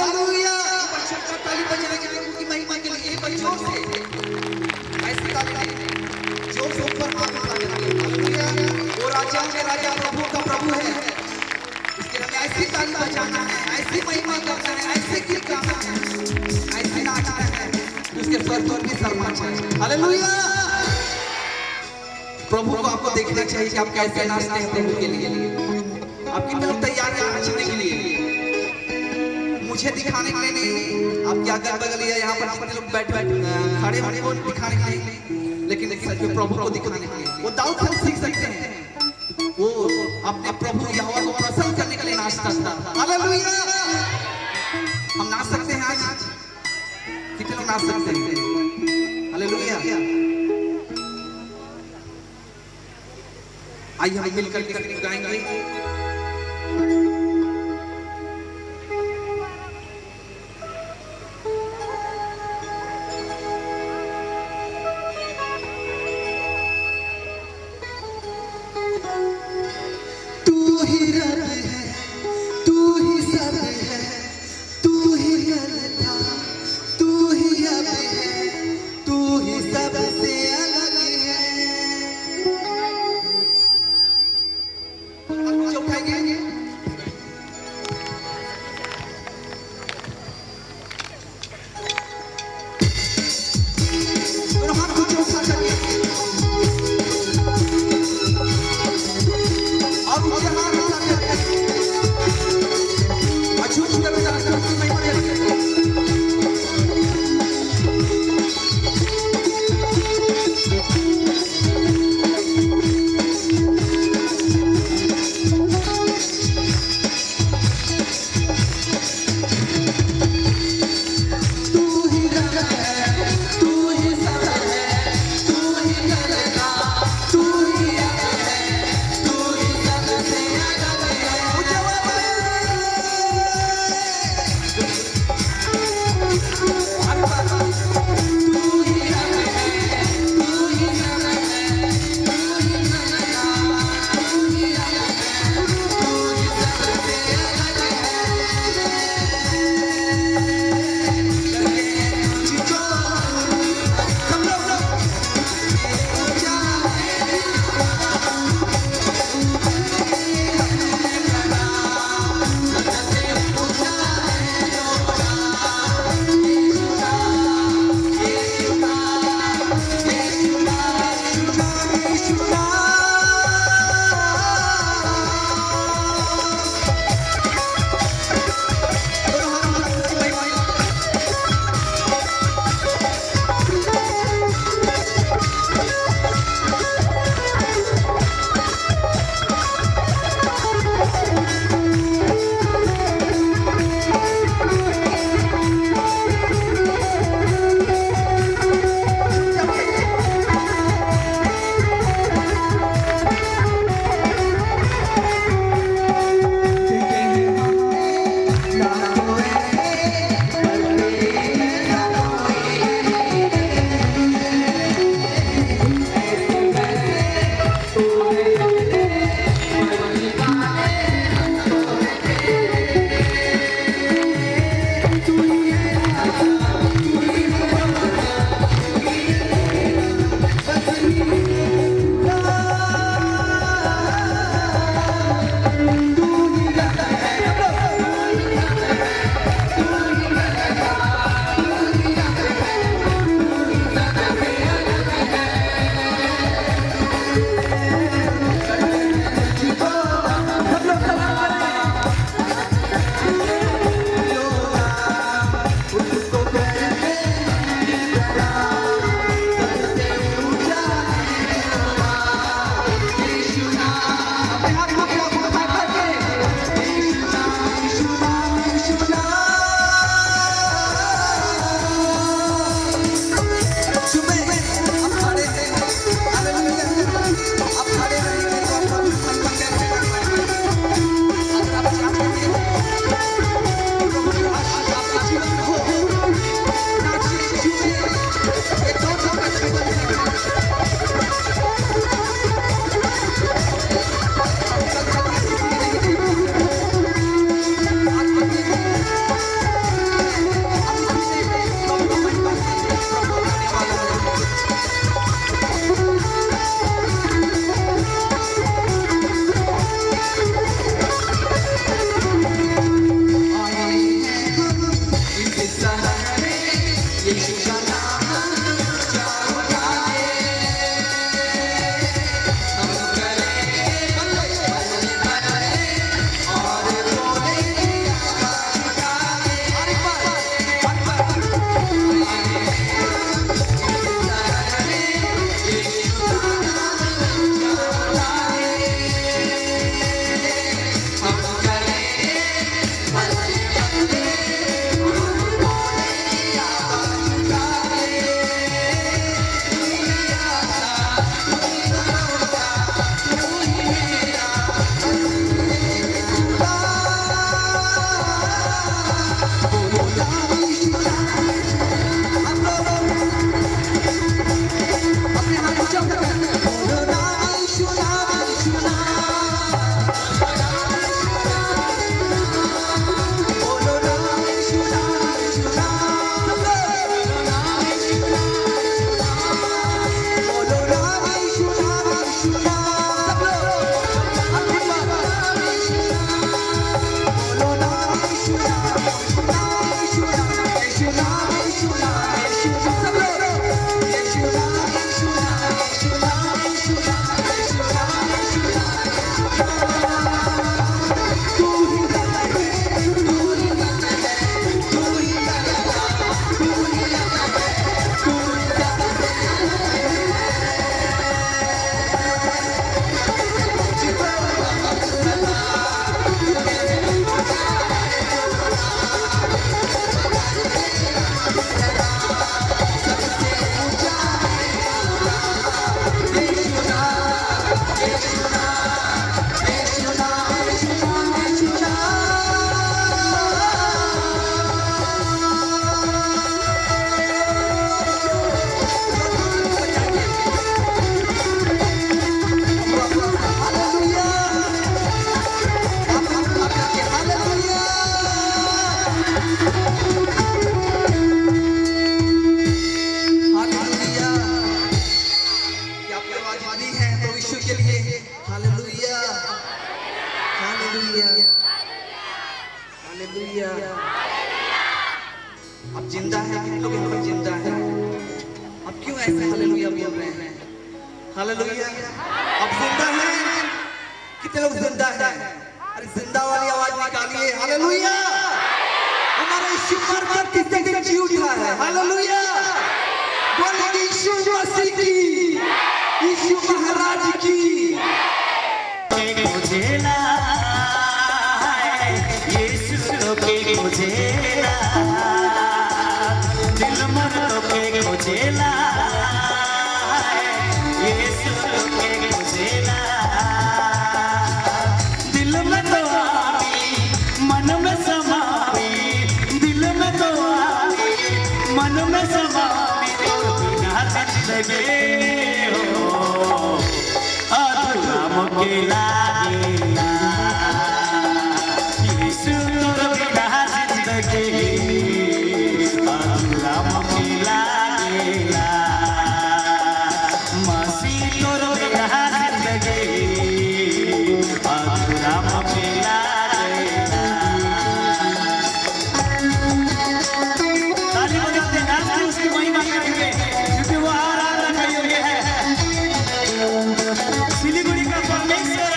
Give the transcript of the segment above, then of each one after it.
Hallelujah. बच्चों को ताली बजाने के लिए, उनकी महिमा के लिए बच्चों से ऐसी ताली जोर से ऊपर हाथ उठा के हालेलुया। वो राजा के राजा प्रभु का प्रभु है, इसके लिए ऐसी ताली बजाना है, ऐसी महिमा करना है, ऐसे गीत गाना है, ऐसे नाचना है, उसके स्वर पर भी शर्मा चाहिए। हालेलुया। प्रभु को आपको देखना चाहिए कि आप कैसे नाचते हैं प्रभु के लिए। आप कितने लोग तैयार हैं नाचने के लिए? मुझे दिखाने के लिए नहीं, आपके अगल बगल या यहाँ पर कितने लोग बैठ खड़े होने को दिखाने के लिए, लेकिन सच में प्रभु को दिखाने के लिए। वो दाऊद हम सीख सकते हैं, वो अपने प्रभु यहोवा को प्रसन्न करने के लिए नाचता था। हालेलुया। हम नाच सकते हैं आज? कितने लोग नाच सकते हैं? हालेलुया। आइए हम मिलकर के गाएंगे। तू ही रब है, तू ही सब है, तू ही करता, तू ही अब है, तू ही सबसे अलग है। हालेलुया। अब जिंदा है, कितने लोग यहाँ पर जिंदा है? अब क्यों ऐसे हालेलुया बोल रहे हैं? हालेलुया। अब जिंदा है, कितने लोग जिंदा है? अरे जिंदा वाली आवाज निकालिए, हालेलुया। हमारा यीशु मर कितने दिन जी उठा है, हालेलुया। बोलेंगे यीशु मसीह की, यीशु महाराज की। मुझे ना यीशु के मुझे ना दिल मर के मुझे ना यीशु के मुझे ना दिल में तो आई मन में समाई दिल में तो आई मन में समाई तो बिना लगे हो अधूरा मुकेला सिलीगुड़ी का परमेश्वर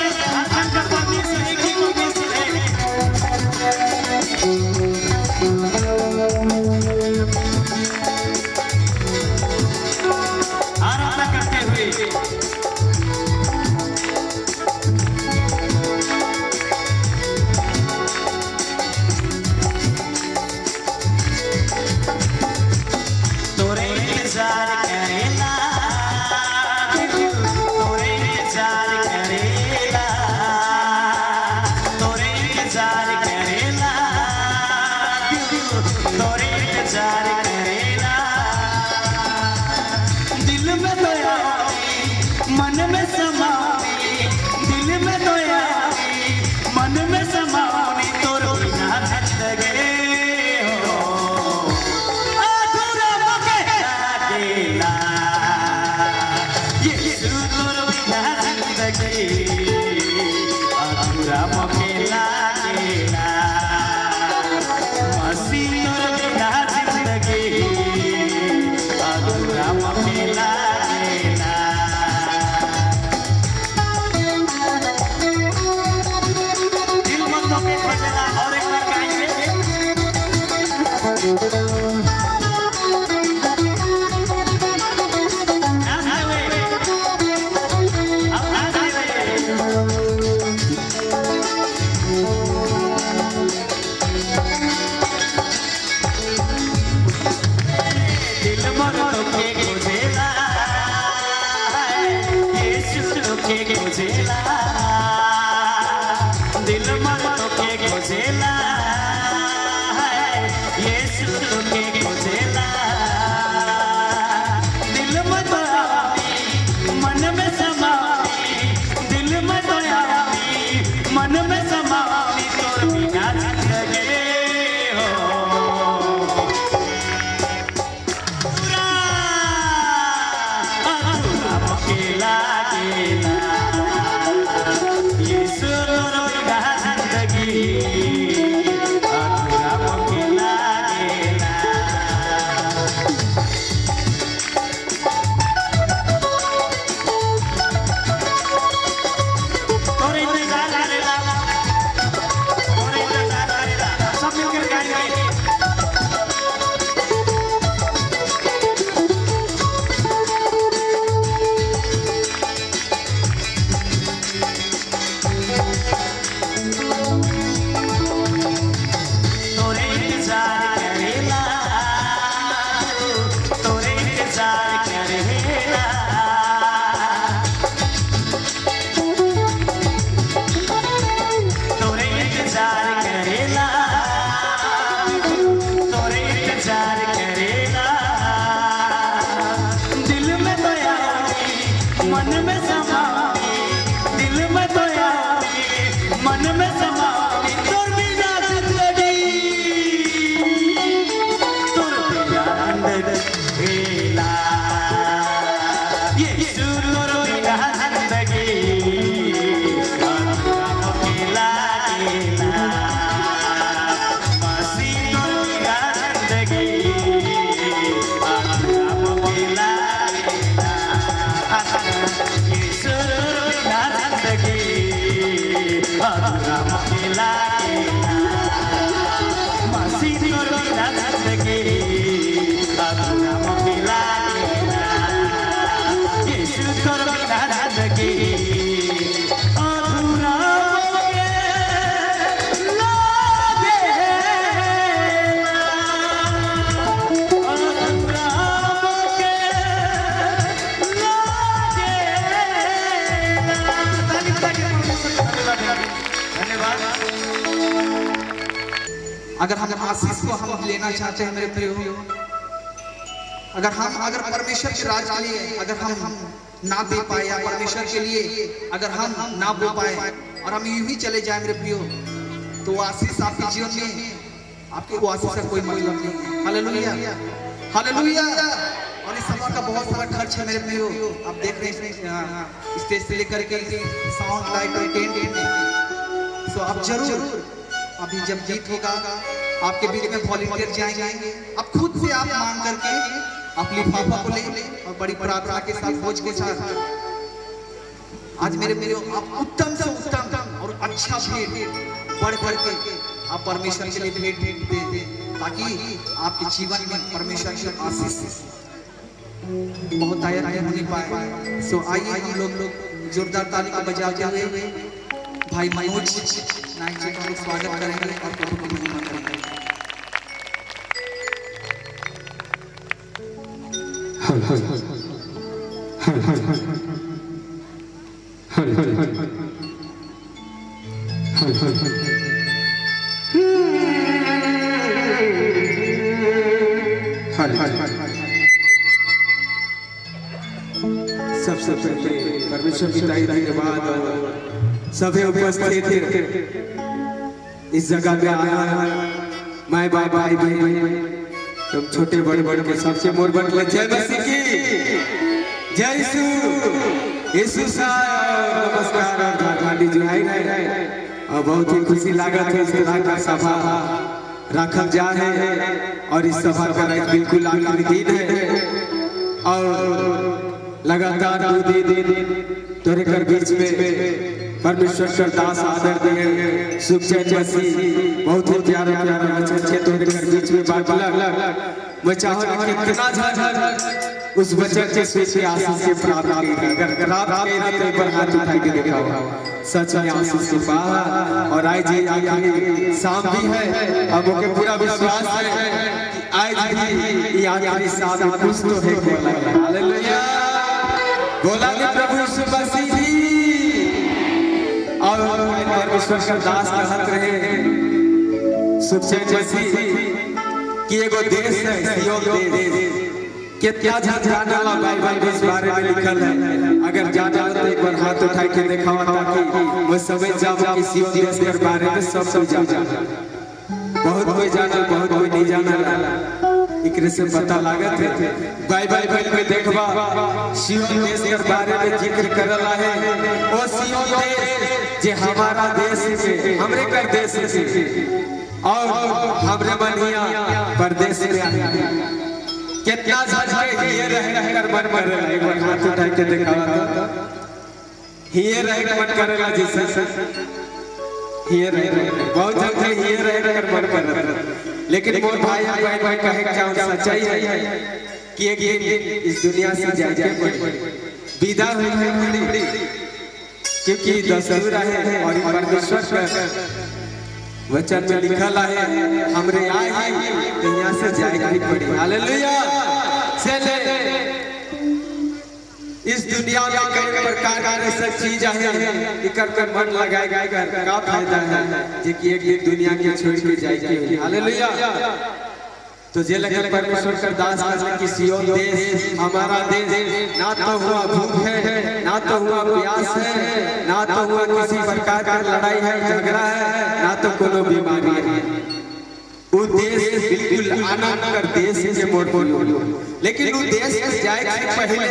लागेला यीशु तोर बिना जिंदगी अधूरा मोके लागेला मसीह तोर बिना जिंदगी अधूरा मोके लागेला यीशु तोर बिना जिंदगी अधूरा मोके लागेला मसीह तोर बिना जिंदगी अधूरा मोके लागेला यीशु तोर बिना जिंदगी अधूरा मोके लागेला अधूरा मोके लागेला। धन्यवाद। अगर हम आशीष को हम लेना चाहते हैं मेरे प्रियो, अगर परमेश्वर के राज के लिए अगर हम ना दे पाए या परमेश्वर के लिए अगर हम ना बो पाए और हम यूं ही चले जाए मेरे प्रियो, तो वो आशीष आपके जीवन में आपके वो आशीष का कोई मतलब नहीं है। Hallelujah hallelujah. और इस समय का बहुत सारा खर्च है मेरे प्रियो, आप देख रहे हैं स्टेज से लेकर के साउंड लाइट टेंट। सो आप जरूर अभी जब गीत होगा आपके बीच में वॉलंटियर जाएंगे, आप खुद से आप मांग करके आप लिफाफा को ले और बड़ी प्रार्थना के साथ भोज के साथ आज मेरे आप उत्तम से उत्तम और अच्छा भेंट बढ़ के आप परमेश्वर के लिए भेंट दे ताकि आपके जीवन में परमेश्वर की आशीष बहुत आया होने पाए। सो आइए हम लोग जोरदार ताली को बजाते हुए भाई मनोज नाइक जी का स्वागत करेंगे और प्रभु की महिमा करेंगे। हर हर हर हर हर हर हर हर हर हर। सबसे पहले परमेश्वर की धन्यवाद और सभी उपस्थित इस जगह पे आया माय बाप भाई बहन तुम छोटे बड़े बड़े के सबसे मोर बन के जय मसीह की जय यीशु यीशु नमस्कार और गाड़ी जो है और बहुत ही खुशी लागत है इस तरह का सभा रखल जा है और इस सभा का बिल्कुल आखिरी दिन है और लगातार 2 दिन तोरे कर बीच में परमेश्वर का दास आदर दे सुखचैन मसीह बहुत ही प्यारा वचन छे तोरे कर बीच में बात लग मैं चाहूं कि कितना झझ उस वचन के स्वीकृति आशीष से प्राप्त की अगर रात के रात पर हाथ उठा के दिखाओ सच में आशीष के पास और आज जी आखिरी शाम भी है अब मुझे पूरा विश्वास है कि आज भी ये आखिरी शाम कुछ तो है हालेलुया बोला कि प्रभु यीशु मसीह और परमेश्वर का दास कहत रहे सुखचैन मसीह कि एगो देश है सियोन देश कितना जाने वाला बाइबल के बारे में लिखल है अगर जाना तो एक बार हाथ उठा के दिखाओ ताकि मैं समझ जाऊं कि सियोन देश के बारे में सब जाना बहुत कोई जाना बहुत कोई नहीं जाना एकरे से पता लागत है बाइबल में देखबा सियोन देश के बारे में जिक्र करला है ओ सियोन देश जे हमारा देश है हमरे कर देश है और हमरे बनिया परदेश में कितना झझ ये रह कर मन कर एक बार हाथ उठा के दिखावा ये रह मन करेला जैसे ये रह बहुत झझ ये रह कर मन कर लेकिन मोर भाई भाई कहे चाहूं सच्चाई है कि एक इस दुनिया से जाके विदा हुई है क्योंकि दस्तूर है और परमेश्वर का वचन में लिखा है हमरे आए हैं यहाँ से जाएगा ही पड़े हालेलुया चले इस दुनिया में कई प्रकार के सब चीज है इकर कर मन लगाएगा का फायदा है जे कि एक दुनिया के छोड़ के जाएगी हालेलुया तो जे लगे परमेश्वर का दास कहते कि सियोन देश हमारा देश ना तो हुआ भूख है ना तो हुआ प्यास है ना तो हुआ किसी प्रकार का लड़ाई है झगड़ा है ना तो कोनो बीमारी है वो देश बिल्कुल आनंद कर देश के मोड़ लेकिन वो देश में जाए से पहले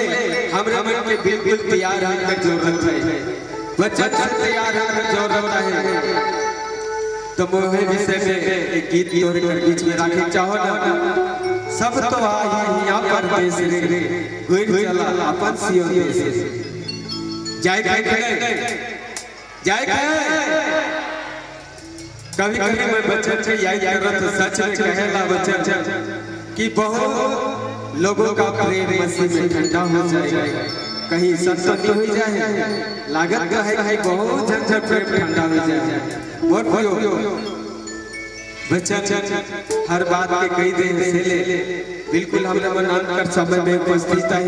हमरे मन में बिल्कुल तैयार होने की जरूरत है। बच्चा तैयार होने की जरूरत है। तो मोहे विषय में एक गीत तोरे कर बीच में रखे चाहो ना। सब तो आई यहाँ पर देश रे गुर चला अपन सियो देश जाए कभी कभी मैं बच्चन से याद कर रहा था सच में कहला बच्चन कि बहुत लोगों का प्रेम मसीह में ठंडा हो जाएगा कहीं सत्संग हो जाए लागत का है बहुत जन प्रेम ठंडा हो जाए बहुत भयो बच्चन हर बात के कई दिन से ले बिल्कुल हमने मनान कर समय में उपस्थित है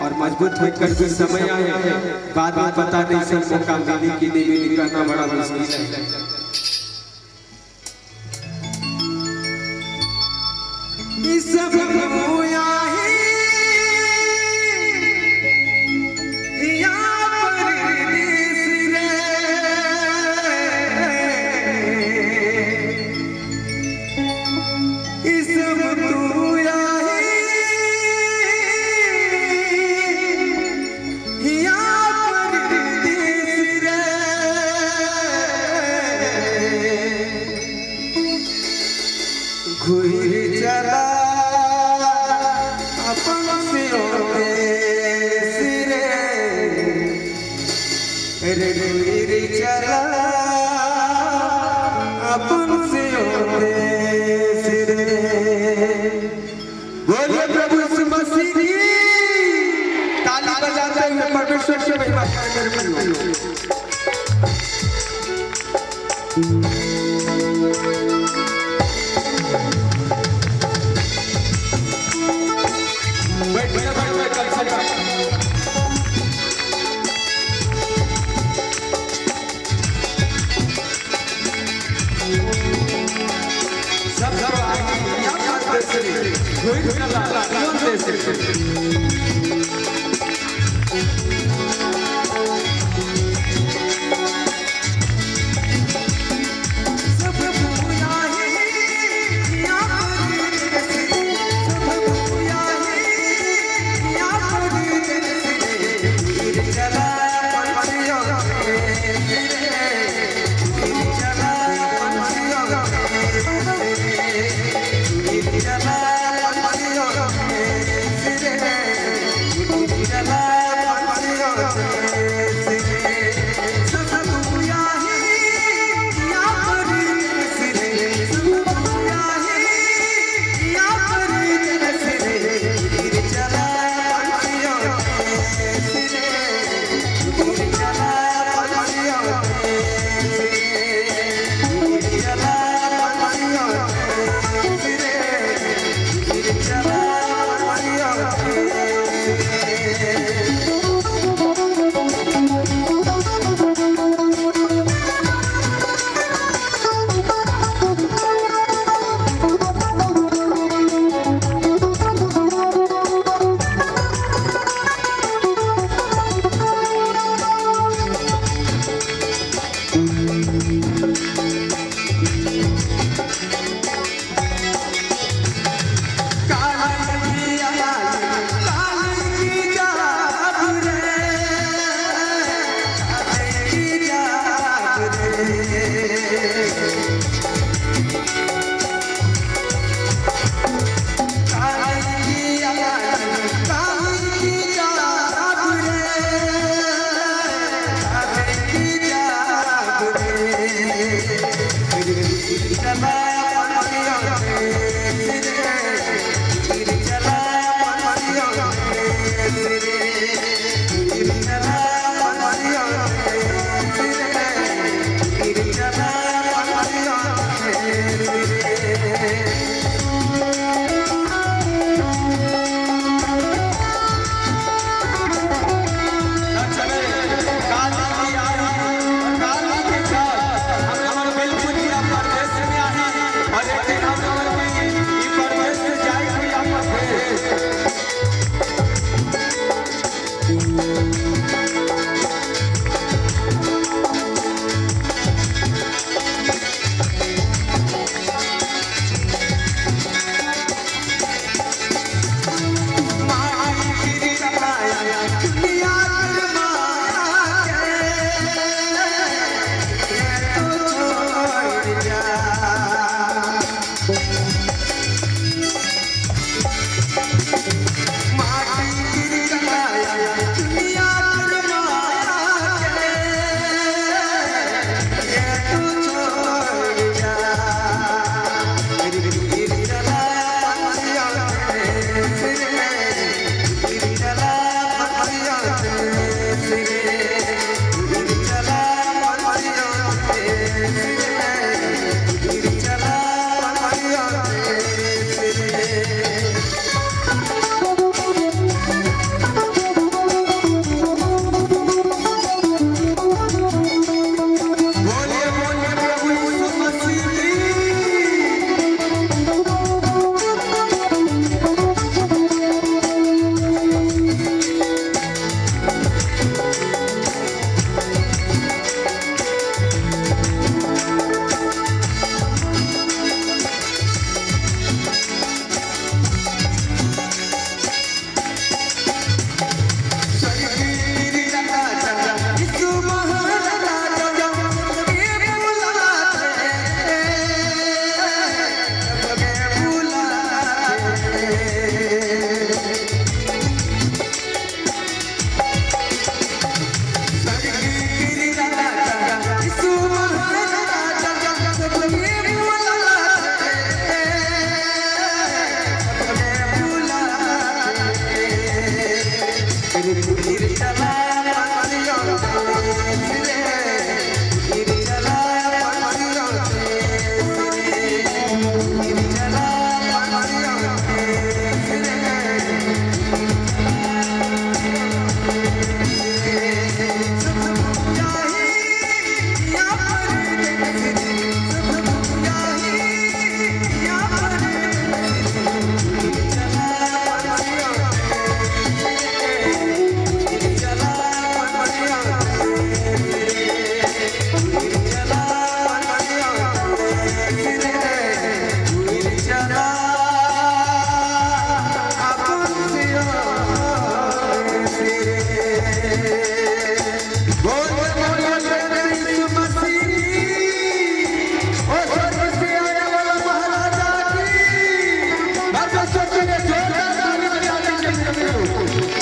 और मजबूत होकर कुछ समय आए बाद में पता नहीं सब मौका मिलने के लिए निकलना बड़ा मुश्किल है। सब होया है या परदेस रे सब होया है या परदेस रे घुर चला चला अपन से बोलिए प्रभु यीशु मसीह की ताली बजाते हुए परमेश्वर से महिमा करें।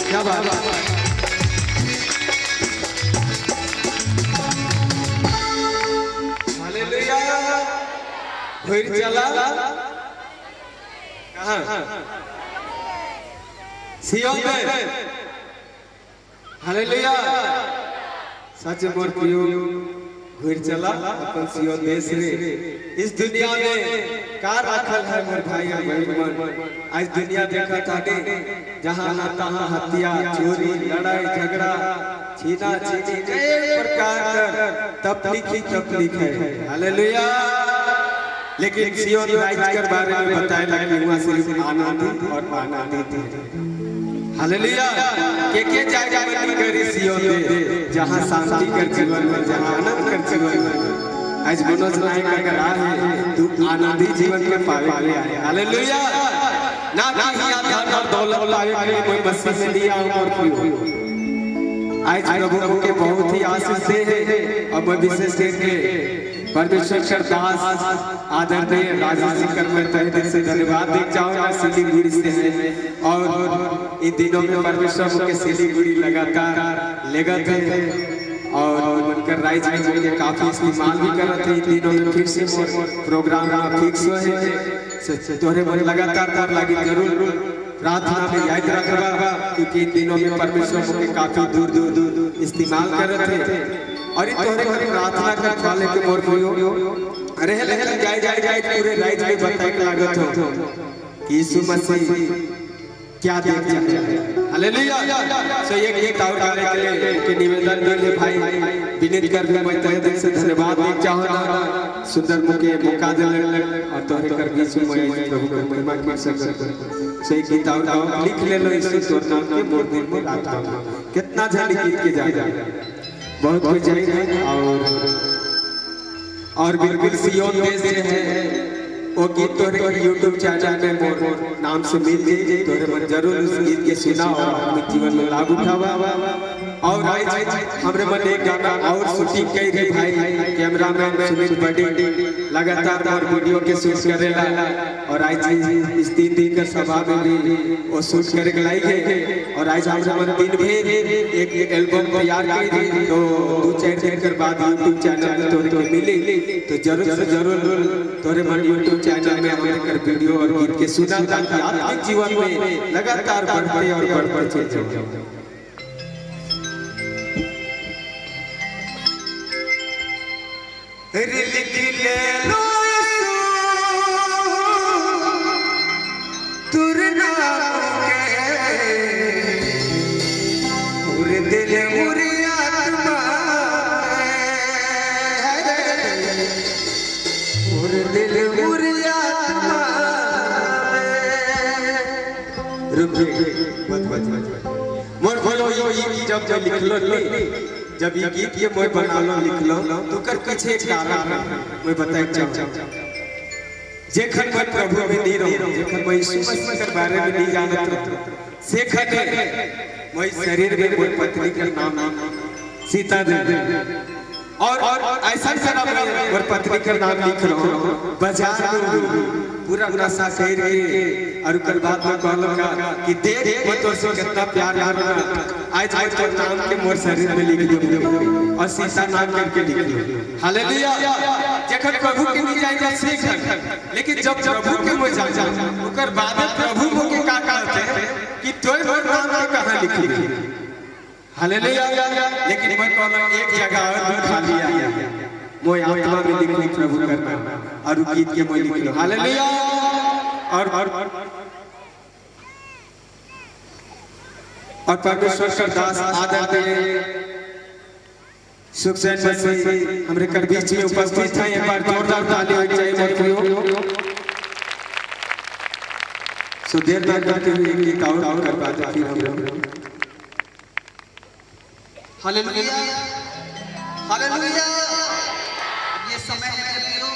क्या बात है। हालेलुया। फिर चला कहाँ? सियोन में। हालेलुया। सच मोर प्रियो फिर चला अपन सियोन देश रे। इस दुनिया में का रखल है मोर भाई और बहन। आज दुनिया देखा ताटे जहाँ तहाँ हत्या, चोरी, लड़ाई, झगड़ा, छीना छीनी कई प्रकार का तकलीफ है। हालेलुया। लेकिन सियोन राइज के बारे में बताए लगे वहाँ सिर्फ आनंद और आनंदित है। हालेलुया। के जाएगा बनी करी सियोन दे जहाँ शांति कर जीवन में, जहाँ आनंद कर जीवन में। आज मनोज नायक अगर आए तू आनंदी जीवन के पावे आए। हालेलुया। ना यहाँ धन और दौलत पावे के लिए कोई मसीह में लिया और क्यों। आज प्रभु के बहुत ही आशीष से है। और मैं विशेष करके परमेश्वर दास आदरणीय राजेश जी कर मैं तहे दिल से धन्यवाद देना चाहूँगा। सिलीगुड़ी से है और इन दिनों में परमेश्वर के सिलीगुड़ी लगातार लगत है और बनकर राइज के काफी इस्तेमाल भी कर रहे थे। इन दिनों में फिर से प्रोग्राम फिक्स हुए हैं। तोहरे मन लगातार लगी जरूर प्रार्थना में याद रखवा, क्योंकि इन दिनों में परमेश्वर के काफी दूर इस्तेमाल कर रहे थे। और तोहरे घर प्रार्थना कर वाले के मोर कोयो रहे जाए पूरे राइज में बताए के लागत हो कि यीशु मसीह क्या देख जाते हैं। हालेलुया। सो एक और गाने के लिए के निवेदन के भाई विनीत कर भी मैं तहे दिल से धन्यवाद देना चाहूँगा। सुंदर मुके मौका दिले और तोहरे कर बीच में प्रभु का महिमा कर सकते। सो एक गीत और लिख ले लो यीशु तोर नाम के मोर दिल में आता कितना जल्दी गीत के जाए बहुत कुछ चाहिए। और बिल्कुल सियोन देश है वो गीत तोरे YouTube चैनल में मोर नाम से मिल जाए। तोरे मन जरूर उस गीत के सुना और अपने जीवन में लाभ उठावा। और आज हमरे मन एक गाना और शूटिंग कई रही भाई कैमरामैन सुनील बड़ी लगातार और वीडियो के शूट करेला। और आज इस 3 दिन का सभा में भी वो शूट करे के लाई है। और आज हमरे मन दिन भर एक एल्बम तैयार करी तो 2-4 दिन के बाद YouTube चैनल में तोरे को मिली। तो जरूर से जरूर तोरे मन YouTube चैनल में हमारे कर वीडियो और गीत के सुना ताकि आपके जीवन में लगातार बढ़ते और बढ़ते चले। लिख ले लो तुर नाम के पूरे दिल मुरी आत्मा पूरे दिल मुरी आत्मा रुक मोर बोलो यो जब लिख लो जब ये गीत ये मैं बना लो लिख लो तो कर पीछे एक कारण मैं बताए चाहूँ। जेखन मैं प्रभु में नहीं रहूँ, जेखन मैं यीशु मसीह के बारे में नहीं जानता से खटे मैं शरीर में कोई पत्नी का नाम सीता देवी और ऐसा और पत्नी का नाम लिख रहा हूँ बाजार में पूरा नशा कर और कल बात में कहूँगा कि देख मैं तो से कितना प्यार करना। आज तो नाम के मोर शरीर में लिख दो और सीता नाम करके लिख दो। हालेलुया। जखन प्रभु के नहीं जाएगा सीख, लेकिन जब प्रभु के में जा ओकर बाद प्रभु के का कहते हैं कि तोय मोर नाम कहां लिखी हालेलुया। लेकिन मैं कहना एक जगह और भी खाली है, मोय आत्मा में लिखो प्रभु करना और गीत के मोय लिखो हालेलुया। और परमेश्वर का दास आदर दे सुखचैन मसीह हमरे कर बीच में उपस्थित है। एक बार जोरदार ताली हो जाए मत सो देर ना करते हुए एक और करवा दे फिर हम हालेलुया हालेलुया। ये समय है मेरे प्रियो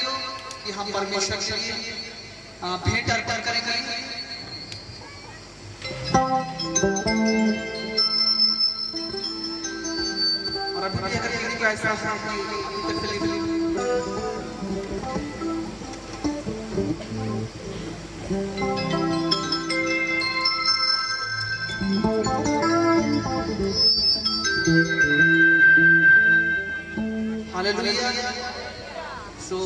कि हम परमेश्वर के लिए भेंट अर्पण करेंगे। और अभी भी अगर किसी को ऐसा है कि अभी तक हालेलुया। सो